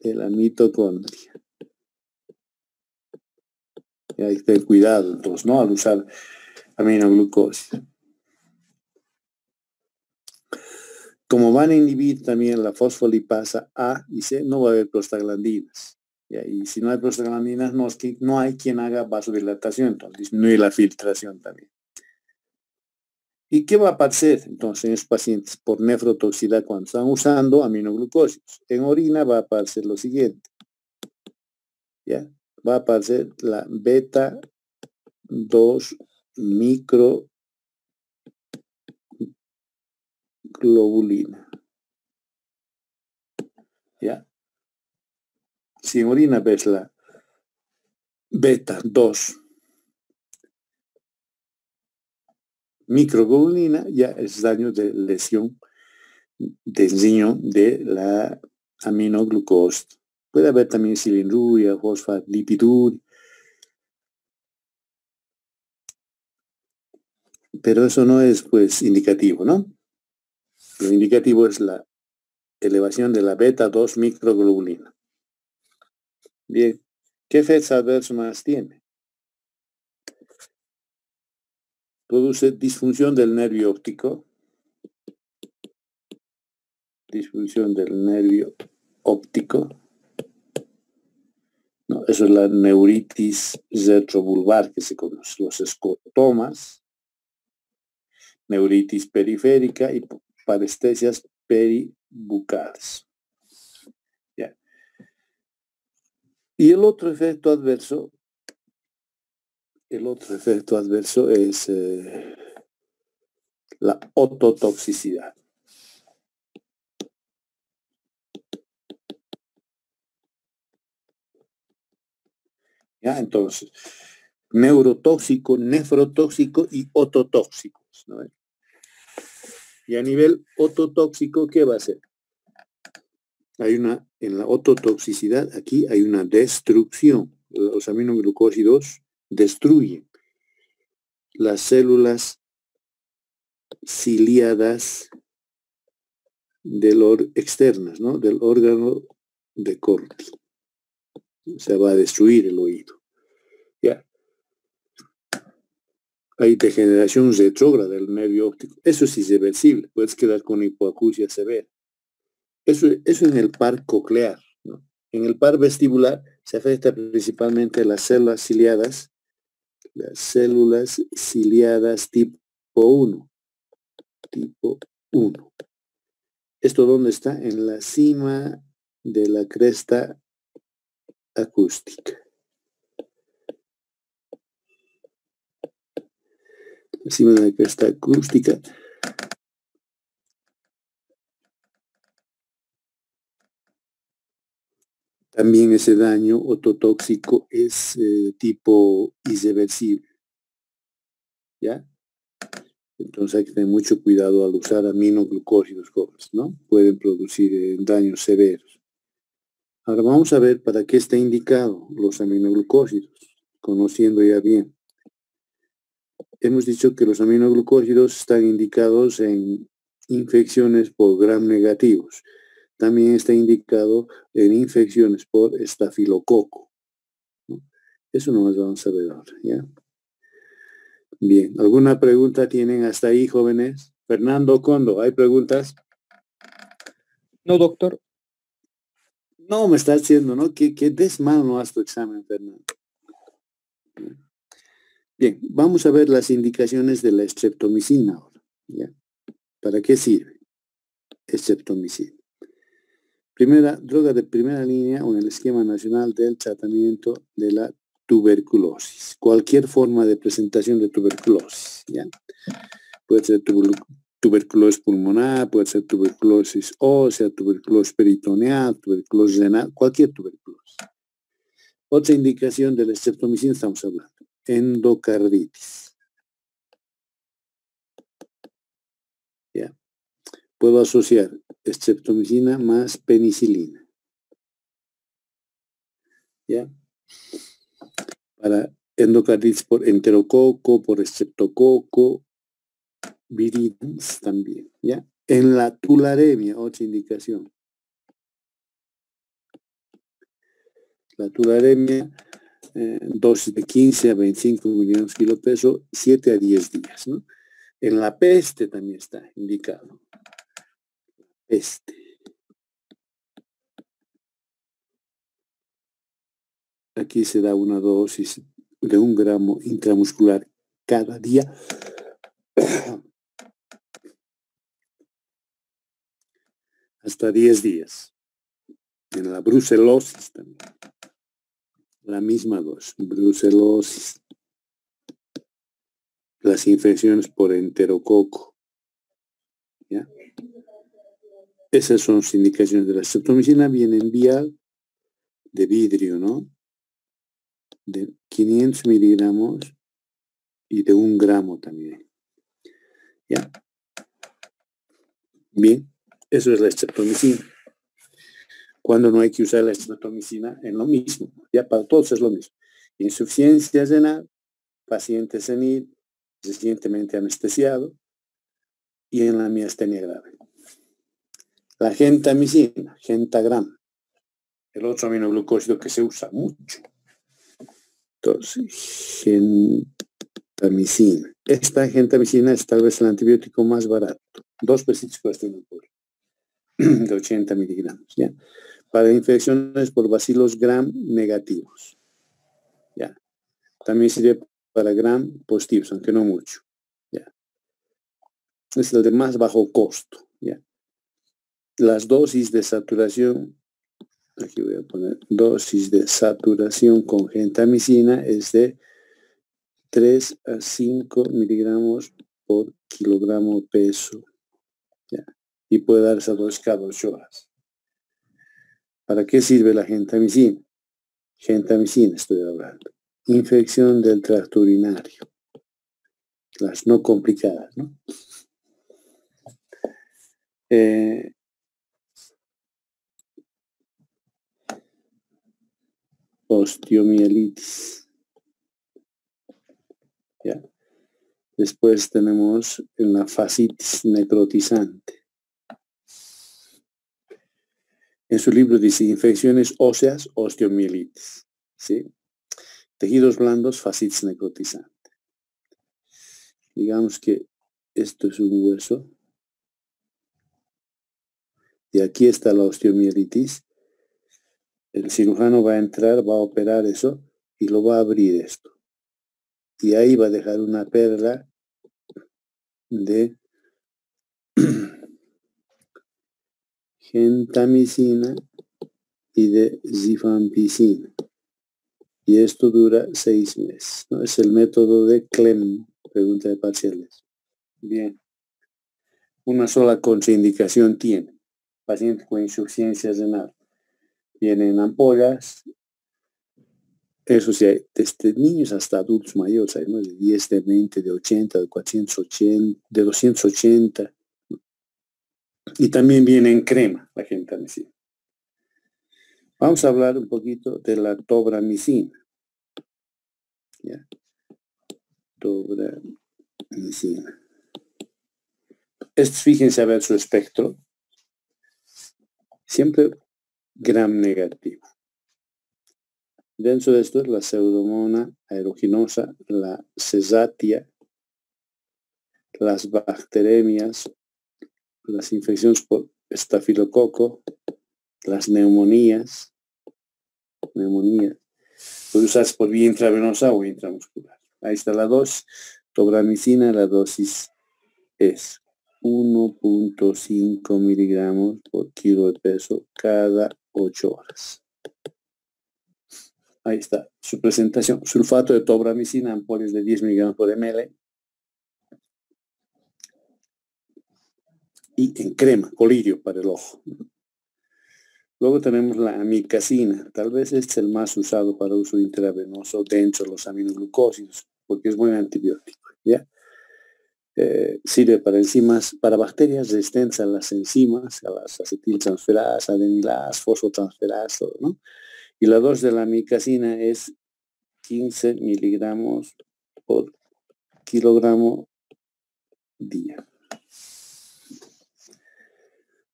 de la mitocondria. Y hay que tener cuidado, entonces, ¿no? Al usar aminoglucósidos. Como van a inhibir también la fosfolipasa A y C, no va a haber prostaglandinas. Y si no hay prostaglandinas, no hay quien haga vasodilatación, entonces disminuye la filtración también. ¿Y qué va a pasar entonces en esos pacientes por nefrotoxicidad cuando están usando aminoglucósidos? En orina va a aparecer lo siguiente. ¿Ya? Va a aparecer la beta 2 microglobulina. ¿Ya? Si en orina ves la beta 2 microglobulina, ya es daño de lesión del riñón de la aminoglucosa. Puede haber también silinuria, fosfolipiduria, pero eso no es pues indicativo, ¿no? Lo indicativo es la elevación de la beta 2 microglobulina. Bien, ¿qué efectos adversos más tiene? Produce disfunción del nervio óptico. Disfunción del nervio óptico. No, eso es la neuritis retrovulvar que se conoce, los escotomas, neuritis periférica y parestesias peribucales. ¿Ya? Y el otro efecto adverso es la ototoxicidad. ¿ya? Entonces, neurotóxico, nefrotóxico y ototóxicos, ¿no? Y a nivel ototóxico, ¿qué va a ser? En la ototoxicidad, aquí hay una destrucción. Los aminoglucósidos destruyen las células ciliadas externas, ¿no? Del órgano de Corti. O sea, va a destruir el oído. ¿Ya? Hay degeneración retrógrada del nervio óptico. Eso es irreversible. Puedes quedar con hipoacusia severa. Eso en el par coclear, ¿no? En el par vestibular se afecta principalmente las células ciliadas tipo 1. Tipo 1. ¿Esto dónde está? En la cima de la cresta acústica. Encima de la cresta acústica. También ese daño ototóxico es tipo irreversible. ¿Ya? Entonces hay que tener mucho cuidado al usar aminoglucósidos jóvenes, ¿no? Pueden producir daños severos. Ahora vamos a ver para qué está indicado los aminoglucósidos, conociendo ya bien. Hemos dicho que los aminoglucósidos están indicados en infecciones por gram negativos. También está indicado en infecciones por estafilococo, ¿no? Eso no más vamos a ver ahora, ¿ya? Bien, ¿alguna pregunta tienen hasta ahí, jóvenes? Fernando Condo, ¿hay preguntas? No, doctor. No, me está diciendo, ¿no? Que des mano a tu examen, Fernando. Bien, vamos a ver las indicaciones de la streptomicina ahora, ¿ya? ¿Para qué sirve streptomicina? Primera, droga de primera línea o en el esquema nacional del tratamiento de la tuberculosis. Cualquier forma de presentación de tuberculosis, ¿ya? Puede ser tuberculosis pulmonar, puede ser tuberculosis ósea, tuberculosis peritoneal, tuberculosis renal, cualquier tuberculosis. Otra indicación de la streptomicina estamos hablando, endocarditis. ¿Ya? Puedo asociar streptomicina más penicilina. ¿Ya? Para endocarditis por enterococo, por streptococo, viridans también, ¿ya? En la tularemia, otra indicación. La tularemia, dosis de 15 a 25 miligramos kilo peso, 7 a 10 días, ¿no? En la peste también está indicado. Peste. Aquí se da una dosis de 1 gramo intramuscular cada día. Hasta 10 días. En la brucelosis también. La misma dosis. Brucelosis. Las infecciones por enterococo. ¿Ya? Esas son las indicaciones de la streptomicina. Viene en vial de vidrio, ¿no? De 500 miligramos y de 1 gramo también. ¿Ya? Bien, eso es la streptomicina. Cuando no hay que usar la streptomicina, es lo mismo. Ya para todos es lo mismo. Insuficiencia renal, paciente senil, recientemente anestesiado y en la miastenia grave. La gentamicina, gentagram, el otro aminoglucósido que se usa mucho. Entonces, gentamicina. Esta gentamicina es tal vez el antibiótico más barato. 2 pesitos cuesta un polvo de 80 miligramos, ¿ya? Para infecciones por bacilos gram negativos, ¿ya? También sirve para gram positivos, aunque no mucho, ¿ya? Es el de más bajo costo, ¿ya? Las dosis de saturación, aquí voy a poner dosis de saturación con gentamicina es de 3 a 5 miligramos por kilogramo peso, ¿ya? Y puede darse a dosis cada 8 horas. ¿Para qué sirve la gentamicina? Gentamicina estoy hablando. infección del tracto urinario. Las no complicadas, ¿no? Osteomielitis. ¿Ya? Después tenemos la fascitis necrotizante. En su libro dice infecciones óseas, osteomielitis. ¿Sí? Tejidos blandos, fascitis necrotizante. Digamos que esto es un hueso. Y aquí está la osteomielitis. El cirujano va a entrar, va a operar eso y lo va a abrir esto. Y ahí va a dejar una perla de gentamicina y de rifampicina. Y esto dura 6 meses, ¿no? Es el método de Clem, pregunta de parciales. Bien. Una sola contraindicación tiene. Paciente con insuficiencia renal. Vienen ampollas. Eso sí, hay desde niños hasta adultos mayores, hay, ¿no? De 10, de 20, de 80, de 480, de 280. Y también viene en crema la gentamicina. Vamos a hablar un poquito de la tobramicina. ¿Ya? Tobramicina. Fíjense a ver su espectro. Siempre gram negativo. Dentro de esto es la pseudomonas aeruginosa, la cesatia, las bacteremias, las infecciones por estafilococo, las neumonías. Puede usarse por vía intravenosa o intramuscular. Ahí está la dosis. Tobramicina, la dosis es 1.5 miligramos por kilo de peso cada 8 horas. Ahí está su presentación. Sulfato de tobramicina, ampollas de 10 miligramos por ml. Y en crema, colirio para el ojo. Luego tenemos la amicacina. Tal vez este es el más usado para uso intravenoso dentro de los aminoglucósidos, porque es buen antibiótico. ¿Ya? Sirve para enzimas, para bacterias resistentes a las enzimas, a las acetiltransferasas, adeniladas, fosfotransferasas, todo, ¿no? Y la dosis de la amicacina es 15 miligramos por kilogramo día.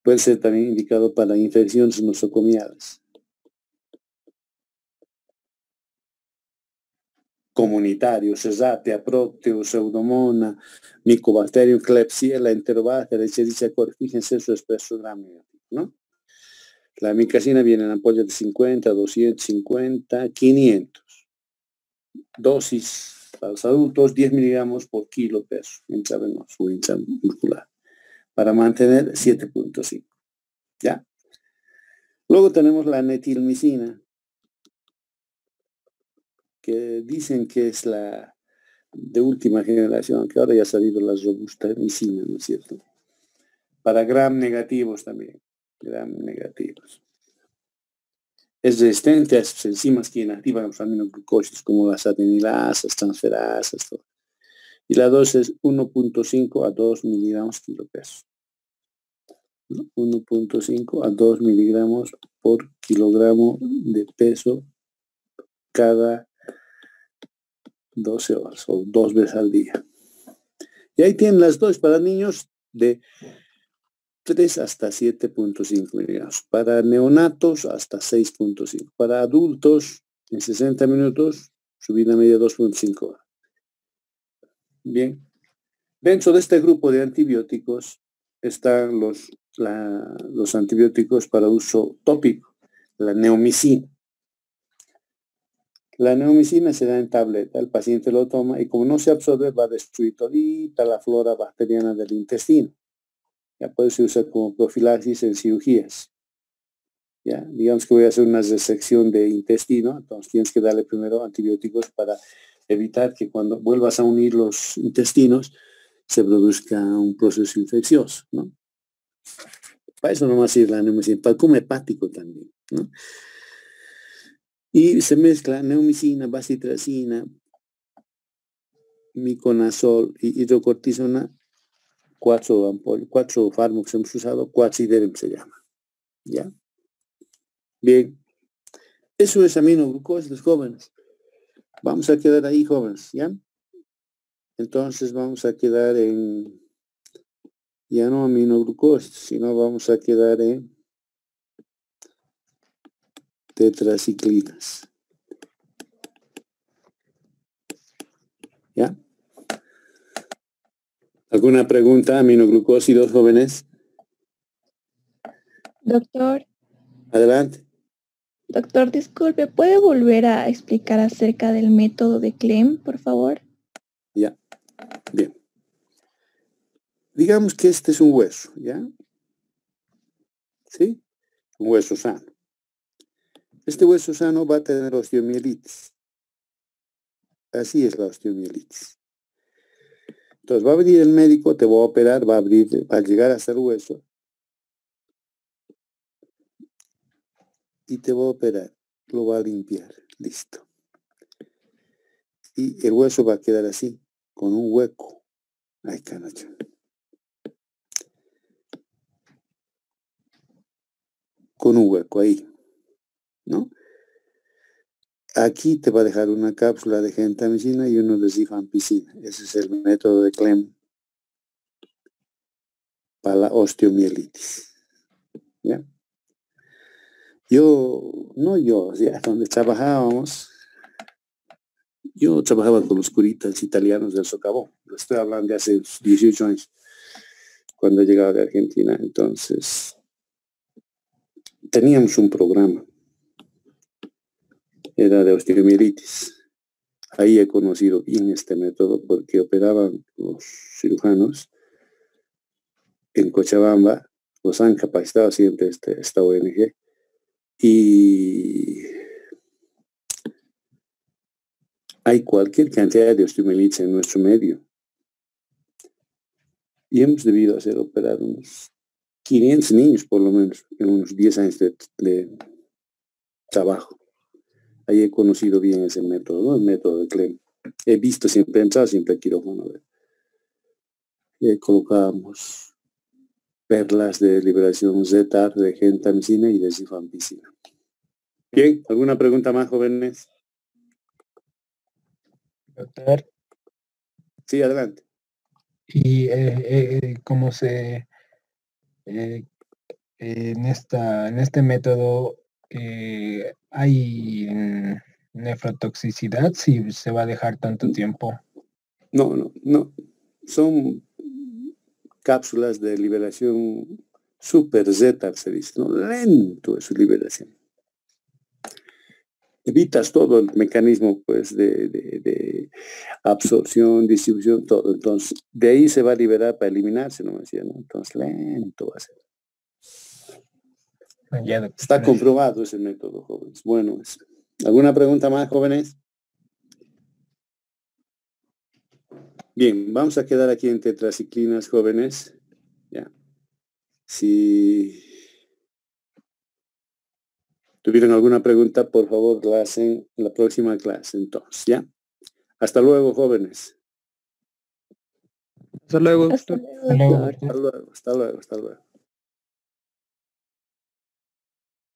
Puede ser también indicado para infecciones nosocomiales. Comunitarios, Cesatia, Procteo, Pseudomonas, Mycobacterium, Klebsiella, Enterobacter, Escherichia coli. Fíjense su espectrograma negativo, ¿no? La amicacina viene en ampollas de 50, 250, 500. Dosis para los adultos, 10 miligramos por kilo peso, intravenoso o intramuscular, para mantener 7.5. ¿Ya? Luego tenemos la netilmicina, que dicen que es la de última generación, que ahora ya ha salido la robustamicina, ¿no es cierto? Para gram negativos también, gram negativos. Es resistente a esas enzimas que inactivan los aminoglucósidos, como las adenilasas, transferasas, todo. Y la dosis es 1.5 a 2 miligramos kilo peso. 1.5 a 2 miligramos por kilogramo de peso cada 12 horas o 2 veces al día. Y ahí tienen las dosis para niños de 3 hasta 7.5 miligramos. Para neonatos hasta 6.5. Para adultos en 60 minutos subida media 2.5 horas. Bien. Dentro de este grupo de antibióticos están los antibióticos para uso tópico, la neomicina. La neomicina se da en tableta, el paciente lo toma y como no se absorbe va a destruir todita la flora bacteriana del intestino. Ya puede ser usado como profilaxis en cirugías. Ya, digamos que voy a hacer una resección de intestino, entonces tienes que darle primero antibióticos para evitar que cuando vuelvas a unir los intestinos se produzca un proceso infeccioso, ¿no? Para eso nomás sirve la neomicina, para el coma hepático también, ¿no? Y se mezcla neomicina, bacitracina, miconazol y hidrocortisona, 4 fármacos hemos usado, Quatsiderm se llama. ¿Ya? Bien. Eso es aminoglucosa, los jóvenes. Vamos a quedar ahí, jóvenes, ¿ya? Entonces vamos a quedar en, ya no aminoglucosa, sino vamos a quedar en tetraciclinas. ¿Ya? ¿Alguna pregunta? Aminoglucósidos, jóvenes. Doctor, Adelante. doctor, disculpe, ¿puede volver a explicar acerca del método de Clem, por favor? Ya. Bien. Digamos que este es un hueso, ¿ya? ¿Sí? Un hueso sano. Este hueso sano va a tener osteomielitis. Así es la osteomielitis. Entonces va a venir el médico, te va a operar, va a llegar hasta el hueso y te va a operar, lo va a limpiar, listo. Y el hueso va a quedar así, con un hueco. Ay, carajo. Con un hueco ahí, ¿no? Aquí te va a dejar una cápsula de gentamicina y uno de rifampicina. Ese es el método de Clem para la osteomielitis. ¿Ya? Donde trabajábamos, yo trabajaba con los curitas italianos del Socavón. Lo estoy hablando de hace 18 años, cuando llegaba de Argentina. Entonces, teníamos un programa. Era de osteomielitis. Ahí he conocido bien este método porque operaban los cirujanos en Cochabamba, los han capacitado siempre esta ONG, y hay cualquier cantidad de osteomielitis en nuestro medio. Y hemos debido hacer operar unos 500 niños por lo menos en unos 10 años de trabajo. Ahí he conocido bien ese método, ¿no? El método de Clem. He visto siempre entrar, siempre quirófano. Colocábamos perlas de liberación Z, de gentamicina y de rifampicina. Bien, ¿alguna pregunta más, jóvenes? Doctor, Sí, adelante. y cómo se en este método hay nefrotoxicidad si se va a dejar tanto tiempo. No. Son cápsulas de liberación super Z, se dice, ¿no? Lento es su liberación. Evitas todo el mecanismo, pues, de absorción, distribución, todo. Entonces, de ahí se va a liberar para eliminarse, ¿no? ¿no? Entonces, lento va a ser. Ya, doctor, Está gracias. comprobado ese método, jóvenes. Bueno, ¿alguna pregunta más, jóvenes? Bien, vamos a quedar aquí en tetraciclinas, jóvenes. Ya. Si tuvieron alguna pregunta, por favor, la hacen en la próxima clase. Entonces, ¿ya? Hasta luego, jóvenes. Hasta luego, Hasta doctor. luego, Hasta luego, doctor. doctor. Hasta luego.